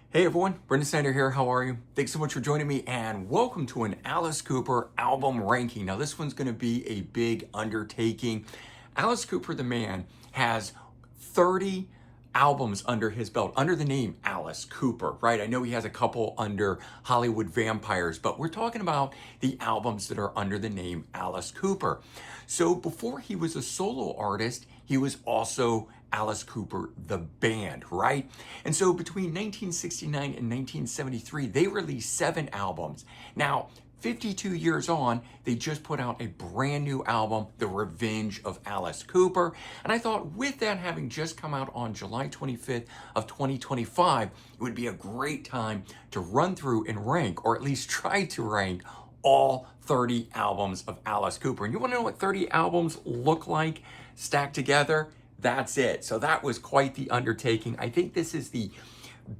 Hey everyone, Brendan Snyder here. How are you? Thanks so much for joining me and welcome to an Alice Cooper album ranking. Now this one's going to be a big undertaking. Alice Cooper, the man, has 30 albums under his belt, under the name Alice Cooper, right? I know he has a couple under Hollywood Vampires, but we're talking about the albums that are under the name Alice Cooper. So before he was a solo artist, he was also Alice Cooper, the band, right? And so between 1969 and 1973, they released 7 albums. Now, 52 years on, they just put out a brand new album, The Revenge of Alice Cooper. And I thought with that having just come out on July 25th of 2025, it would be a great time to run through and rank, or at least try to rank, all 30 albums of Alice Cooper. And you want to know what 30 albums look like stacked together? That's it. So that was quite the undertaking. I think this is the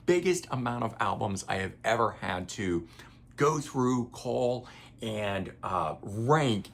biggest amount of albums I have ever had to go through, call, and rank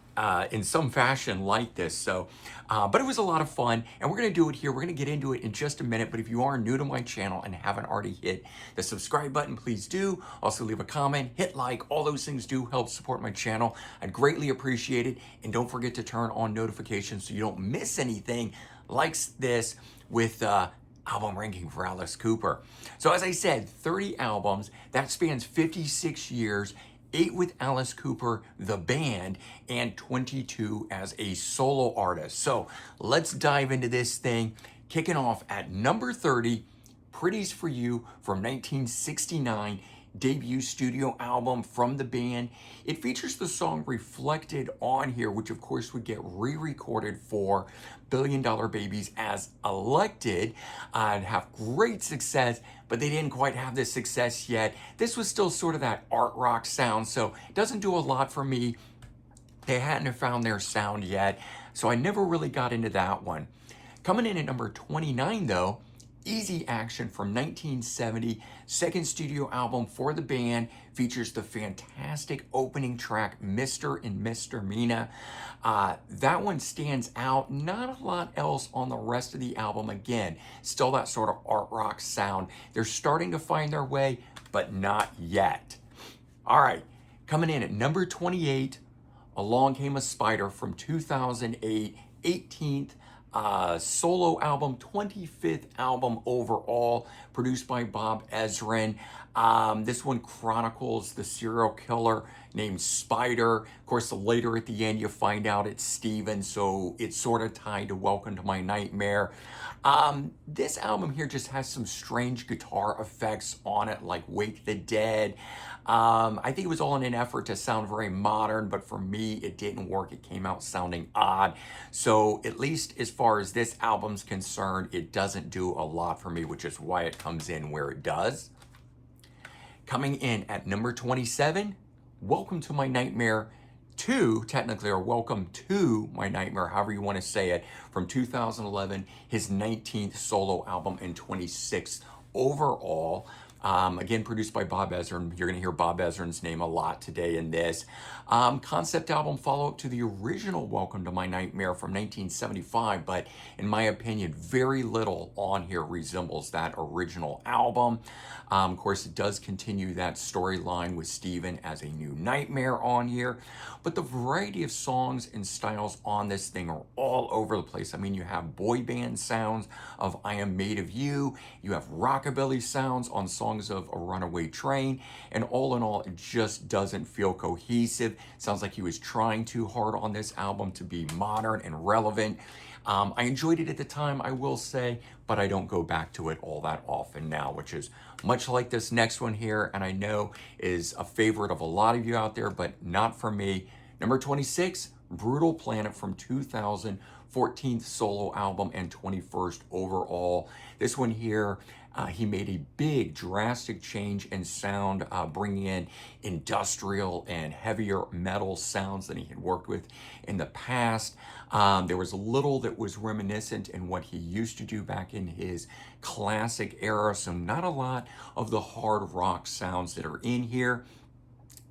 in some fashion like this. So, but it was a lot of fun, and we're going to do it here. We're going to get into it in just a minute, but if you are new to my channel and haven't already hit the subscribe button, please do. Also leave a comment, hit like, all those things do help support my channel. I'd greatly appreciate it, and don't forget to turn on notifications so you don't miss anything like this with album ranking for Alice Cooper. So as I said, 30 albums, that spans 56 years, 8 with Alice Cooper, the band, and 22 as a solo artist. So let's dive into this thing, kicking off at number 30, Pretties for You from 1969, debut studio album from the band. It features the song Reflected on here, which of course would get re-recorded for Billiondollar Babies as Elected and have great success, but they didn't quite have this success yet. This was still sort of that art rock sound, so it doesn't do a lot for me. They hadn't found their sound yet, so I never really got into that one. Coming in at number 29 though, Easy Action from 1970, second studio album for the band, features the fantastic opening track, Mr. and Mr. Mina. That one stands out, not a lot else on the rest of the album. Again, still that sort of art rock sound. They're starting to find their way, but not yet. All right, coming in at number 28, Along Came a Spider from 2008, 18th solo album, 25th album overall, produced by Bob Ezrin. This one chronicles the serial killer named Spider. Of course, later at the end, you find out it's Steven, so it's sort of tied to Welcome to My Nightmare. This album here just has some strange guitar effects on it, like Wake the Dead. I think it was all in an effort to sound very modern, but for me, it didn't work. It came out sounding odd. So at least as far as this album's concerned, it doesn't do a lot for me, which is why it comes in where it does. Coming in at number 27, Welcome to My Nightmare 2, technically, or Welcome to My Nightmare, however you want to say it, from 2011, his 19th solo album and 26th overall. Again, produced by Bob Ezrin. You're going to hear Bob Ezrin's name a lot today in this. Concept album follow-up to the original Welcome to My Nightmare from 1975, but in my opinion, very little on here resembles that original album. Of course, it does continue that storyline with Steven as a new nightmare on here, but the variety of songs and styles on this thing are all over the place. I mean, you have boy band sounds of I Am Made of You, you have rockabilly sounds on songs of A Runaway Train, and all in all, it just doesn't feel cohesive. Sounds like he was trying too hard on this album to be modern and relevant. I enjoyed it at the time, I will say, but I don't go back to it all that often now, which is much like this next one here, and I know is a favorite of a lot of you out there, but not for me. Number 26, Brutal Planet from 2000, 14th solo album and 21st overall. This one here, he made a big drastic change in sound, bringing in industrial and heavier metal sounds than he had worked with in the past. There was little that was reminiscent in what he used to do back in his classic era, so not a lot of the hard rock sounds that are in here.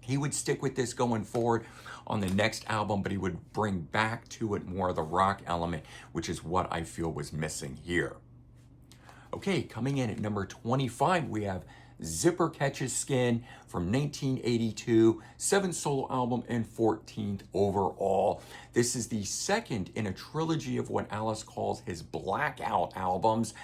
He would stick with this going forward on the next album, but he would bring back to it more of the rock element, which is what I feel was missing here. Okay, coming in at number 25, we have Zipper Catches Skin from 1982, 7th solo album and 14th overall. This is the second in a trilogy of what Alice calls his blackout albums.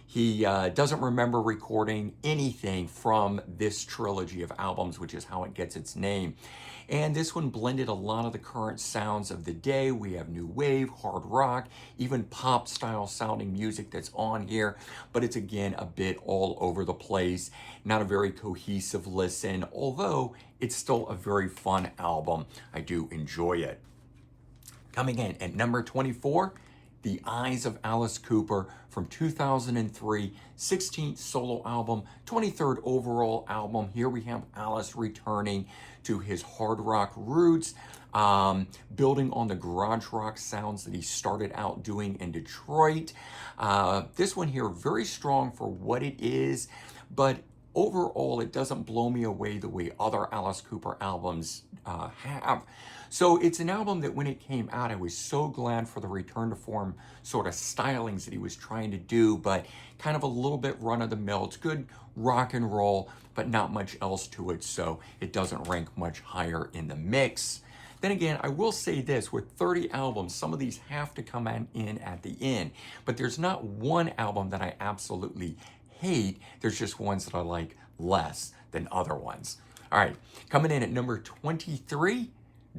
He doesn't remember recording anything from this trilogy of albums, which is how it gets its name. And this one blended a lot of the current sounds of the day. We have new wave, hard rock, even pop style sounding music that's on here, but it's again a bit all over the place. Not a very cohesive listen, although it's still a very fun album. I do enjoy it. Coming in at number 24, The Eyes of Alice Cooper from 2003, 16th solo album, 23rd overall album. Here we have Alice returning to his hard rock roots, building on the garage rock sounds that he started out doing in Detroit. This one here, very strong for what it is, but overall, it doesn't blow me away the way other Alice Cooper albums have. So it's an album that when it came out, I was so glad for the return to form sort of stylings that he was trying to do, but kind of a little bit run of the mill. It's good rock and roll, but not much else to it, so it doesn't rank much higher in the mix. Then again, I will say this, with 30 albums, some of these have to come in at the end, but there's not one album that I absolutely hate. There's just ones that I like less than other ones. All right, coming in at number 23,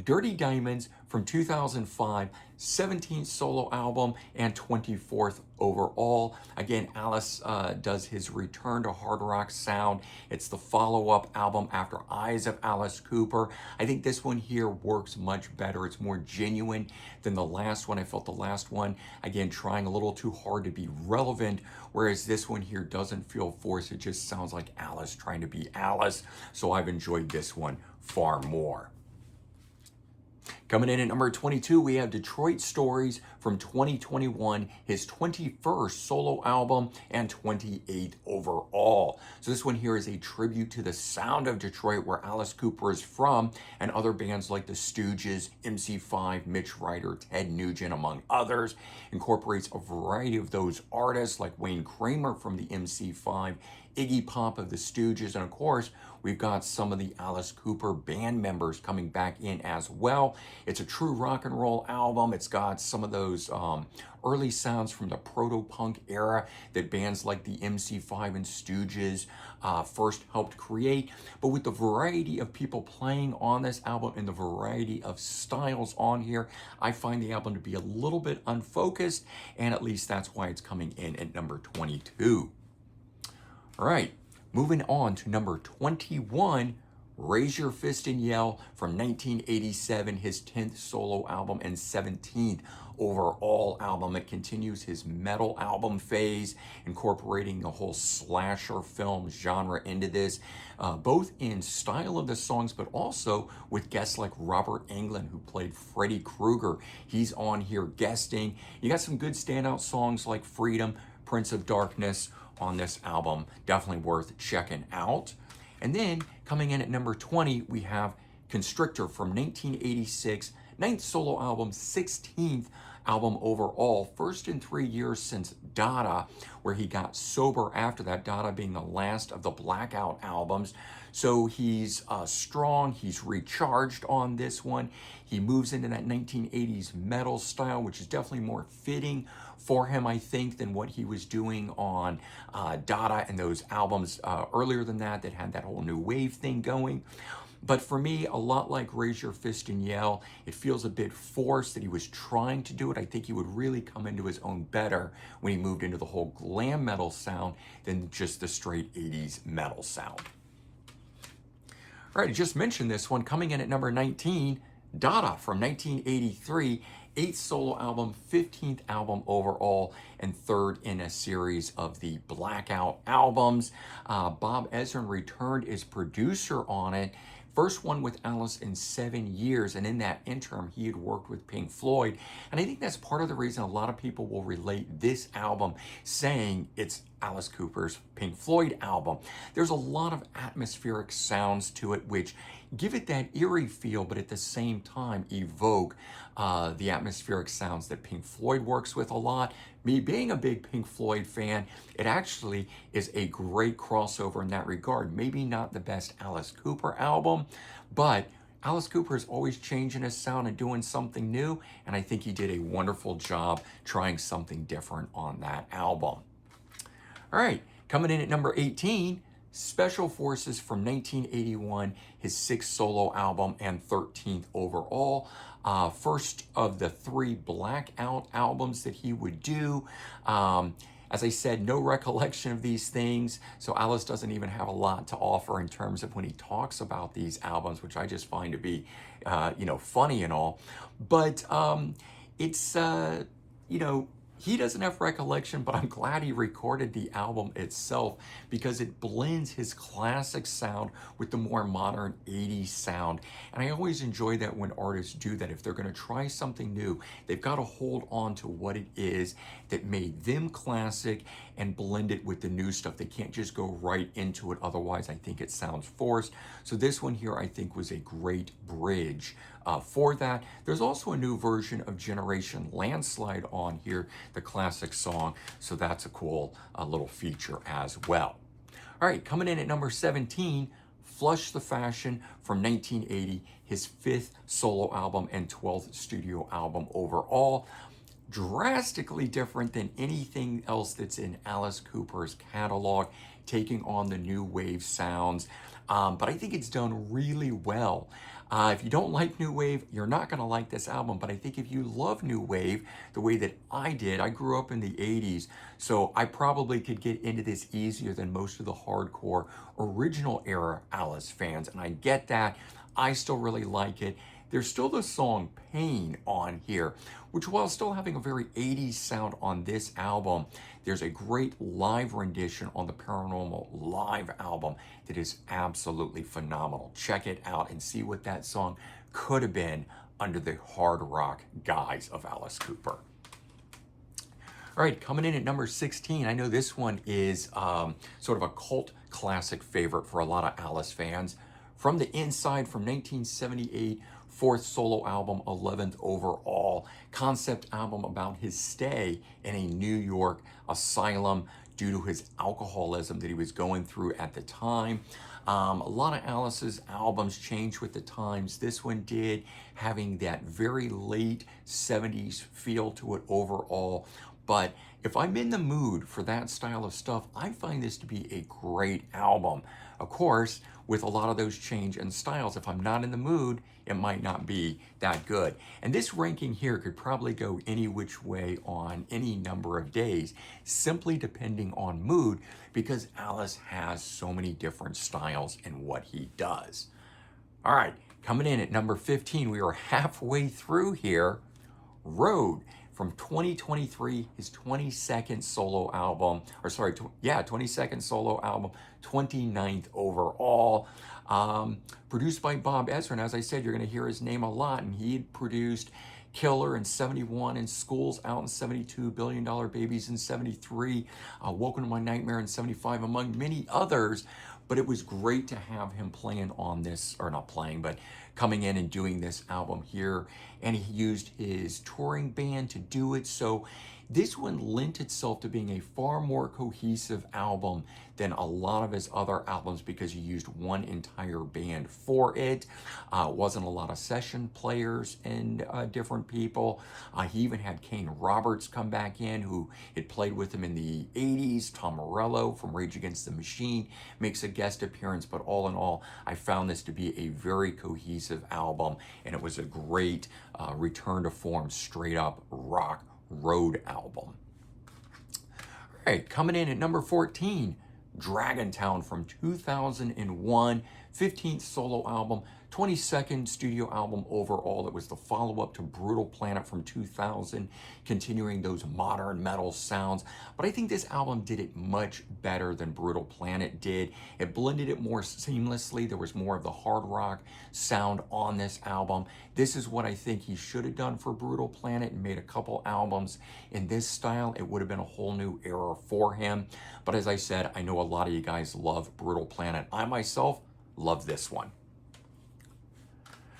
Dirty Diamonds from 2005, 17th solo album and 24th overall. Again, Alice does his return to hard rock sound. It's the follow-up album after Eyes of Alice Cooper. I think this one here works much better. It's more genuine than the last one. I felt the last one, again, trying a little too hard to be relevant, whereas this one here doesn't feel forced. It just sounds like Alice trying to be Alice. So I've enjoyed this one far more. Coming in at number 22, we have Detroit Stories from 2021, his 21st solo album and 28th overall. So this one here is a tribute to the sound of Detroit, where Alice Cooper is from, and other bands like the Stooges, MC5, Mitch Ryder, Ted Nugent, among others. Incorporates a variety of those artists like Wayne Kramer from the MC5, Iggy Pop of the Stooges, and of course, we've got some of the Alice Cooper band members coming back in as well. It's a true rock and roll album. It's got some of those early sounds from the proto-punk era that bands like the MC5 and Stooges first helped create. But with the variety of people playing on this album and the variety of styles on here, I find the album to be a little bit unfocused, and at least that's why it's coming in at number 22. All right, moving on to number 21, Raise Your Fist and Yell from 1987, his 10th solo album and 17th overall album. It continues his metal album phase, incorporating the whole slasher film genre into this, both in style of the songs, but also with guests like Robert Englund, who played Freddy Krueger. He's on here guesting. You got some good standout songs like Freedom, Prince of Darkness on this album. Definitely worth checking out. And then coming in at number 20, we have Constrictor from 1986, 9th solo album, 16th album overall, first in 3 years since Dada, where he got sober after that, Dada being the last of the Blackout albums. So he's strong, he's recharged on this one. He moves into that 1980s metal style, which is definitely more fitting for him, I think, than what he was doing on Dada and those albums earlier than that had that whole new wave thing going. But for me, a lot like Raise Your Fist and Yell, it feels a bit forced that he was trying to do it. I think he would really come into his own better when he moved into the whole glam metal sound than just the straight 80s metal sound. All right, I just mentioned this one. Coming in at number 19, Dada from 1983, 8th solo album, 15th album overall, and 3rd in a series of the Blackout albums. Bob Ezrin returned as producer on it. First one with Alice in 7 years, and in that interim, he had worked with Pink Floyd. And I think that's part of the reason a lot of people will relate this album, saying it's Alice Cooper's Pink Floyd album. There's a lot of atmospheric sounds to it, which give it that eerie feel, but at the same time evoke the atmospheric sounds that Pink Floyd works with a lot. Me being a big Pink Floyd fan, it actually is a great crossover in that regard. Maybe not the best Alice Cooper album, but Alice Cooper is always changing his sound and doing something new, and I think he did a wonderful job trying something different on that album. All right, coming in at number 18, Special Forces from 1981, his 6th solo album and 13th overall. First of the 3 blackout albums that he would do. As I said, no recollection of these things, so Alice doesn't even have a lot to offer in terms of when he talks about these albums, which I just find to be, funny and all. But it's, he doesn't have recollection, but I'm glad he recorded the album itself because it blends his classic sound with the more modern 80s sound. And I always enjoy that when artists do that. If they're going to try something new, they've got to hold on to what it is that made them classic and blend it with the new stuff. They can't just go right into it. Otherwise, I think it sounds forced. So this one here, I think, was a great bridge for that. There's also a new version of Generation Landslide on here, the classic song. So that's a cool little feature as well. All right, coming in at number 17, Flush the Fashion from 1980, his 5th solo album and 12th studio album overall. Drastically different than anything else that's in Alice Cooper's catalog, taking on the new wave sounds. But I think it's done really well. If you don't like new wave, you're not going to like this album. But I think if you love new wave the way that I did, I grew up in the 80s, so I probably could get into this easier than most of the hardcore original era Alice fans. And I get that. I still really like it. There's still the song Pain on here, which while still having a very 80s sound on this album, there's a great live rendition on the Paranormal live album that is absolutely phenomenal. Check it out and see what that song could have been under the hard rock guise of Alice Cooper. All right, coming in at number 16, I know this one is sort of a cult classic favorite for a lot of Alice fans. From the Inside from 1978, 4th solo album, 11th overall, concept album about his stay in a New York asylum due to his alcoholism that he was going through at the time. A lot of Alice's albums changed with the times. This one did, having that very late 70s feel to it overall. But if I'm in the mood for that style of stuff, I find this to be a great album. Of course, with a lot of those change in styles, if I'm not in the mood, it might not be that good. And this ranking here could probably go any which way on any number of days, simply depending on mood, because Alice has so many different styles in what he does. All right, coming in at number 15, we are halfway through here. Road from 2023, his 22nd solo album, 22nd solo album, 29th overall. Produced by Bob Ezrin. And as I said, you're going to hear his name a lot, and he had produced Killer in 71 and Schools Out in 72, Billiondollar Babies in 73, Welcome to My Nightmare in 75, among many others. But it was great to have him playing on this, or not playing, but coming in and doing this album here. And he used his touring band to do it. So this one lent itself to being a far more cohesive album than a lot of his other albums because he used one entire band for it. Wasn't a lot of session players and different people. He even had Kane Roberts come back in, who had played with him in the 80s. Tom Morello from Rage Against the Machine makes a guest appearance, but all in all, I found this to be a very cohesive album, and it was a great return to form, straight up rock road album. All right, coming in at number 14, Dragontown from 2001, 15th solo album, 22nd studio album overall. It was the follow-up to Brutal Planet from 2000, continuing those modern metal sounds. But I think this album did it much better than Brutal Planet did. It blended it more seamlessly. There was more of the hard rock sound on this album. This is what I think he should have done for Brutal Planet and made a couple albums in this style. It would have been a whole new era for him. But as I said, I know a lot of you guys love Brutal Planet. I myself love this one.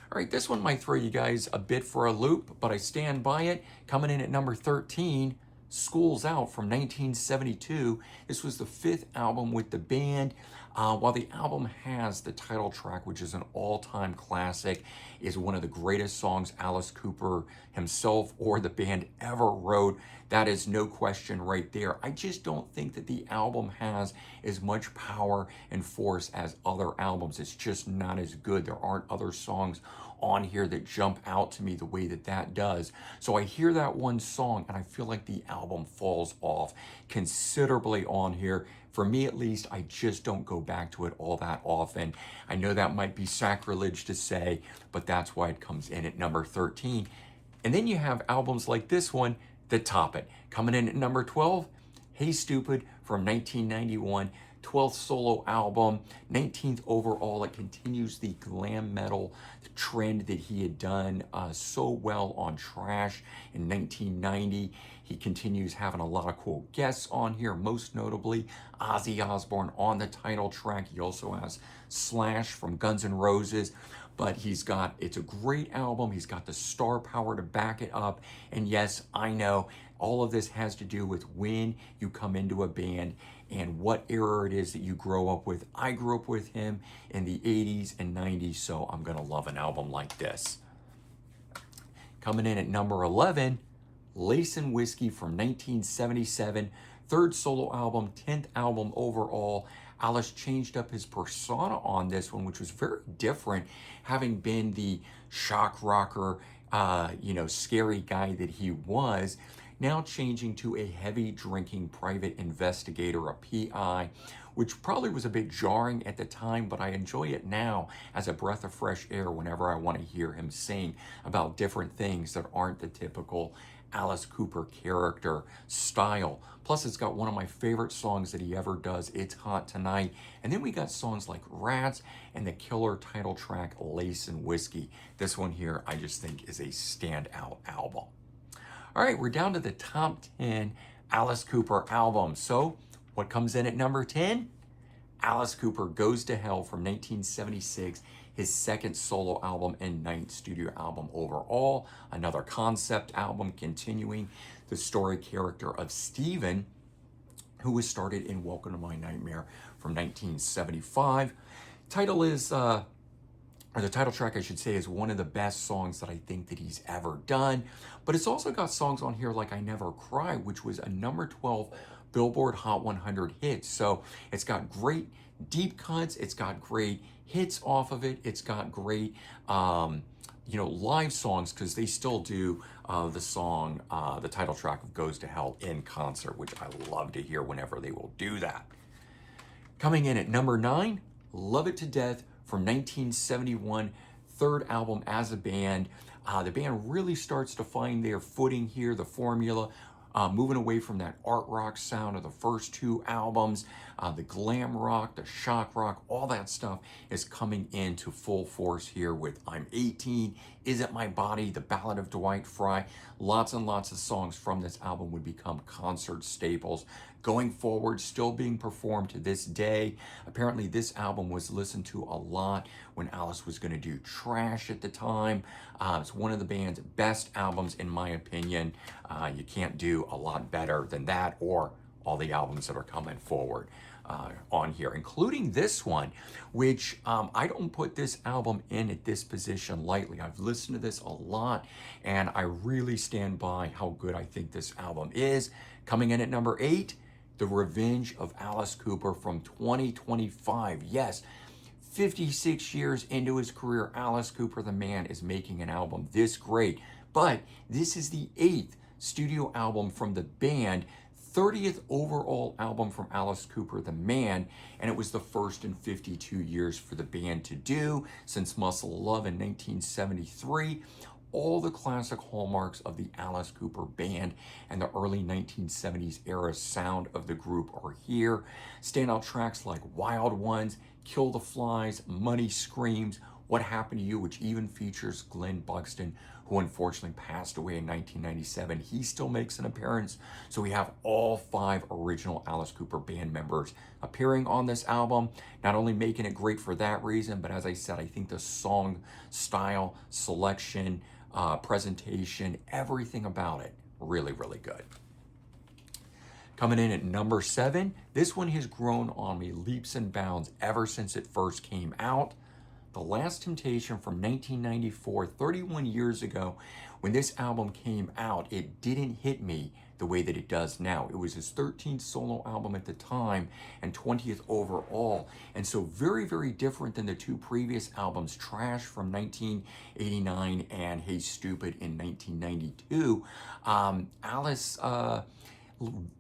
All right, this one might throw you guys a bit for a loop, but I stand by it. Coming in at number 13, School's Out from 1972. This was the 5th album with the band. While the album has the title track, which is an all-time classic, is one of the greatest songs Alice Cooper himself or the band ever wrote, that is no question right there. I just don't think that the album has as much power and force as other albums. It's just not as good. There aren't other songs on here that jump out to me the way that that does. So I hear that one song and I feel like the album falls off considerably on here. For me at least, I just don't go back to it all that often. I know that might be sacrilege to say, but that's why it comes in at number 13. And then you have albums like this one that top it. Coming in at number 12, Hey Stupid from 1991. 12th solo album, 19th overall. It continues the glam metal trend that he had done so well on Trash in 1990. He continues having a lot of cool guests on here, most notably Ozzy Osbourne on the title track. He also has Slash from Guns N' Roses. But it's a great album. He's got the star power to back it up. And yes, I know all of this has to do with when you come into a band and what era it is that you grow up with. I grew up with him in the 80s and 90s, so I'm gonna love an album like this. Coming in at number 11, Lac Whiskey from 1977, 3rd solo album, 10th album overall. Alice changed up his persona on this one, which was very different, having been the shock rocker, scary guy that he was, now changing to a heavy drinking private investigator, a PI, which probably was a bit jarring at the time, but I enjoy it now as a breath of fresh air whenever I want to hear him sing about different things that aren't the typical Alice Cooper character style. Plus, it's got one of my favorite songs that he ever does, It's Hot Tonight. And then we got songs like Rats and the killer title track, Lac Whiskey. This one here, I just think is a standout album. All right, we're down to the top 10 Alice Cooper albums. So what comes in at number 10? Alice Cooper Goes to Hell from 1976, his 2nd solo album and 9th studio album overall. Another concept album continuing the story character of Steven, who was started in Welcome to My Nightmare from 1975. The title track, I should say, is one of the best songs that I think that he's ever done. But it's also got songs on here like I Never Cry, which was a number 12 Billboard Hot 100 hit. So it's got great deep cuts. It's got great hits off of it. It's got great, live songs, because they still do the title track of Goes to Hell in concert, which I love to hear whenever they will do that. Coming in at number 9, Love It to Death from 1971, 3rd album as a band. The band really starts to find their footing here, the formula, moving away from that art rock sound of the first 2 albums. The glam rock, the shock rock, all that stuff is coming into full force here with I'm 18, Is It My Body, The Ballad of Dwight Fry. Lots and lots of songs from this album would become concert staples. Going forward, still being performed to this day. Apparently this album was listened to a lot when Alice was going to do Trash at the time. It's one of the band's best albums in my opinion. You can't do a lot better than that or all the albums that are coming forward on here, including this one, which I don't put this album in at this position lightly. I've listened to this a lot and I really stand by how good I think this album is. Coming in at number 8, The Revenge of Alice Cooper from 2025. Yes, 56 years into his career, Alice Cooper, the man, is making an album this great. But this is the 8th studio album from the band, 30th overall album from Alice Cooper, the man, and it was the first in 52 years for the band to do since Muscle of Love in 1973. All the classic hallmarks of the Alice Cooper band and the early 1970s era sound of the group are here. Standout tracks like Wild Ones, Kill the Flies, Money Screams, What Happened to You, which even features Glenn Buxton, who unfortunately passed away in 1997. He still makes an appearance. So we have all 5 original Alice Cooper band members appearing on this album, not only making it great for that reason, but as I said, I think the song style, selection, presentation, everything about it, really, really good. Coming in at number 7, this one has grown on me leaps and bounds ever since it first came out. The Last Temptation from 1994, 31 years ago. When this album came out, it didn't hit me the way that it does now. It was his 13th solo album at the time and 20th overall. And so very, very different than the 2 previous albums, Trash from 1989 and Hey Stupid in 1992. Alice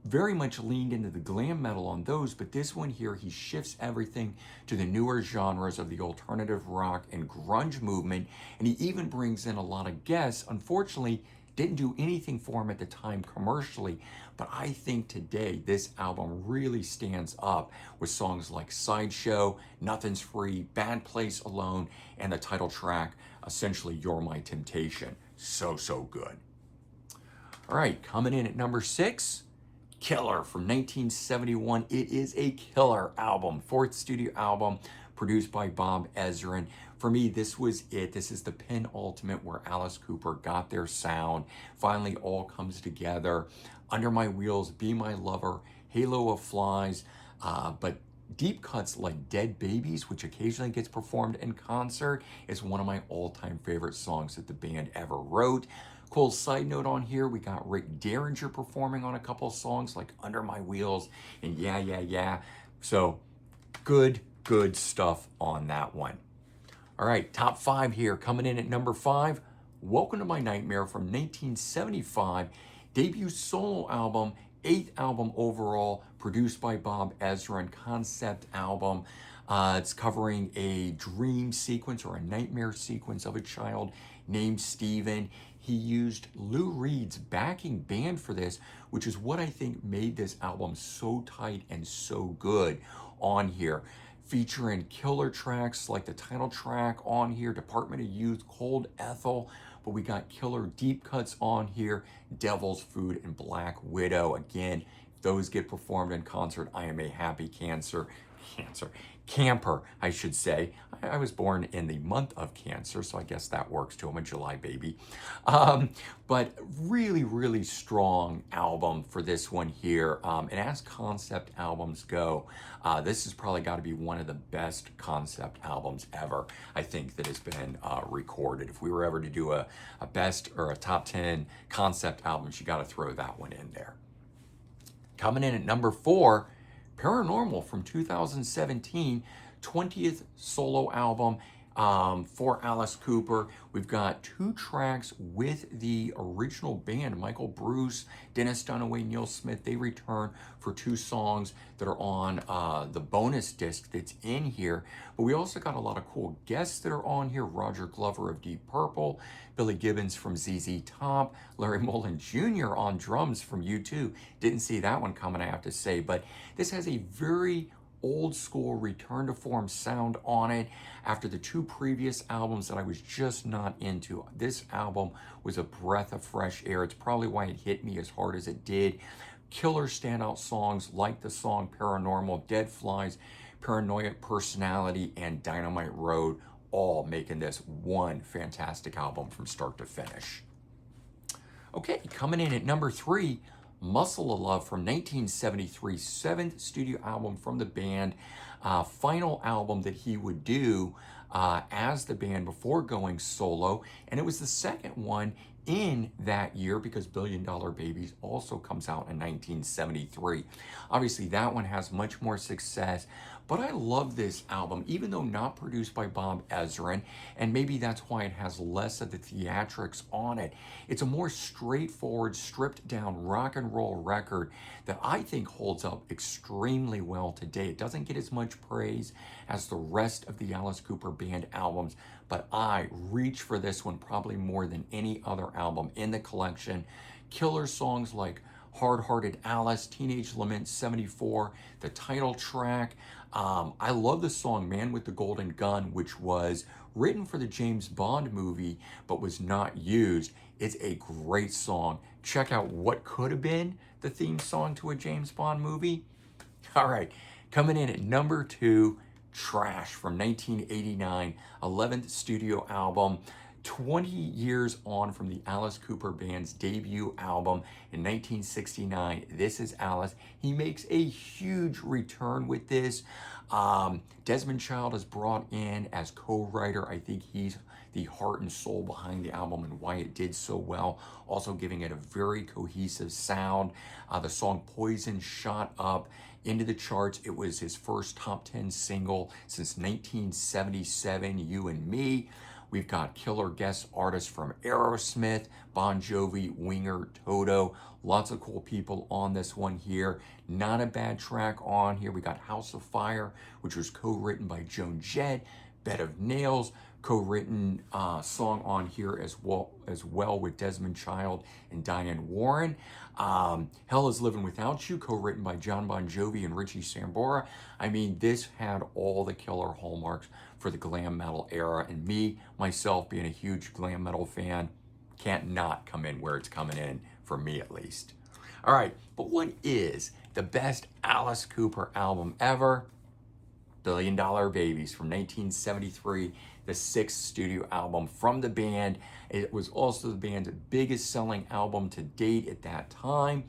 very much leaned into the glam metal on those, but this one here, he shifts everything to the newer genres of the alternative rock and grunge movement, and he even brings in a lot of guests. Unfortunately, didn't do anything for him at the time commercially, but I think today this album really stands up with songs like Sideshow, Nothing's Free, Bad Place Alone, and the title track, essentially You're My Temptation. So, so good. All right, coming in at number 6, Killer from 1971. It is a killer album, 4th studio album produced by Bob Ezrin. For me, this was it. This is the penultimate where Alice Cooper got their sound. Finally, all comes together. Under My Wheels, Be My Lover, Halo of Flies, but deep cuts like Dead Babies, which occasionally gets performed in concert, is one of my all-time favorite songs that the band ever wrote. Cool side note on here, we got Rick Derringer performing on a couple songs like Under My Wheels and Yeah, Yeah, Yeah. So good stuff on that one. All right, top 5 here. Coming in at number 5, Welcome to My Nightmare from 1975. Debut solo album, 8th album overall, produced by Bob Ezrin, concept album. It's covering a dream sequence or a nightmare sequence of a child named Steven. He used Lou Reed's backing band for this, which is what I think made this album so tight and so good on here. Featuring killer tracks like the title track on here, Department of Youth, Cold Ethel, but we got killer deep cuts on here, Devil's Food and Black Widow. Again, if those get performed in concert, I am a happy camper, I should say. I was born in the month of Cancer, so I guess that works too. I'm a July baby. But really, really strong album for this one here. And as concept albums go, this has probably got to be one of the best concept albums ever, I think, that has been recorded. If we were ever to do a best or a top 10 concept albums, you got to throw that one in there. Coming in at number 4, Paranormal from 2017, 20th solo album for Alice Cooper. We've got 2 tracks with the original band, Michael Bruce, Dennis Dunaway, Neil Smith. They return for 2 songs that are on the bonus disc that's in here. But we also got a lot of cool guests that are on here. Roger Glover of Deep Purple, Billy Gibbons from ZZ Top, Larry Mullen Jr. on drums from U2. Didn't see that one coming, I have to say. But this has a very old school return to form sound on it after the 2 previous albums that I was just not into. This album was a breath of fresh air. It's probably why it hit me as hard as it did. Killer standout songs like the song Paranormal, Dead Flies, Paranoia Personality, and Dynamite Road, all making this one fantastic album from start to finish. Okay, coming in at number 3, Muscle of Love from 1973, 7th studio album from the band, final album that he would do as the band before going solo, and it was the second one in that year because Billiondollar Babies also comes out in 1973. Obviously, that one has much more success, But I love this album, even though not produced by Bob Ezrin, and maybe that's why it has less of the theatrics on it. It's a more straightforward, stripped down rock and roll record that I think holds up extremely well today. It doesn't get as much praise as the rest of the Alice Cooper Band albums, but I reach for this one probably more than any other album in the collection. Killer songs like Hard-Hearted Alice, Teenage Lament 74, the title track. I love the song Man with the Golden Gun, which was written for the James Bond movie, but was not used. It's a great song. Check out what could have been the theme song to a James Bond movie. All right, coming in at number 2, Trash from 1989, 11th studio album. 20 years on from the Alice Cooper Band's debut album in 1969. This is Alice. He makes a huge return with this. Desmond Child is brought in as co-writer. I think he's the heart and soul behind the album and why it did so well, also giving it a very cohesive sound. The song Poison shot up into the charts. It was his first top 10 single since 1977, You and Me. We've got killer guest artists from Aerosmith, Bon Jovi, Winger, Toto. Lots of cool people on this one here. Not a bad track on here. We got House of Fire, which was co-written by Joan Jett. Bed of Nails, co-written song on here as well with Desmond Child and Diane Warren. Hell is Living Without You, co-written by John Bon Jovi and Richie Sambora. I mean, this had all the killer hallmarks for the glam metal era, and me, myself, being a huge glam metal fan, can't not come in where it's coming in, for me at least. All right, but what is the best Alice Cooper album ever? Billiondollar Babies from 1973, the 6th studio album from the band. It was also the band's biggest selling album to date at that time.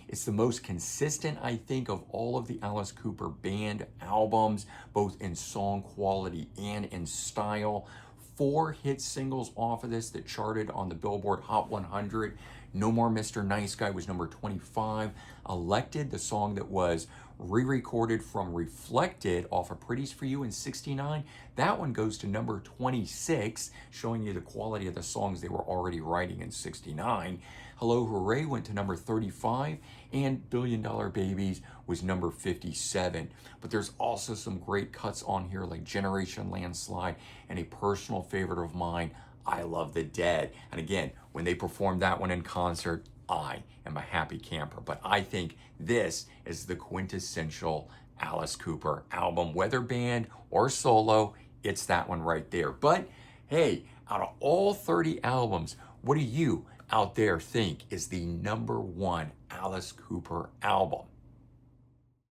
It's the most consistent, I think, of all of the Alice Cooper Band albums, both in song quality and in style. 4 hit singles off of this that charted on the Billboard Hot 100. No More Mr. Nice Guy was number 25. Elected, the song that was re-recorded from Reflected off of Pretties for You in 69. That one goes to number 26, showing you the quality of the songs they were already writing in 69. Hello Hooray went to number 35, and Billiondollar Babies was number 57. But there's also some great cuts on here like Generation Landslide and a personal favorite of mine, I Love the Dead. And again, when they performed that one in concert, I am a happy camper. But I think this is the quintessential Alice Cooper album, whether band or solo, it's that one right there. But hey, out of all 30 albums, what do you out there think is the number 1 Alice Cooper album?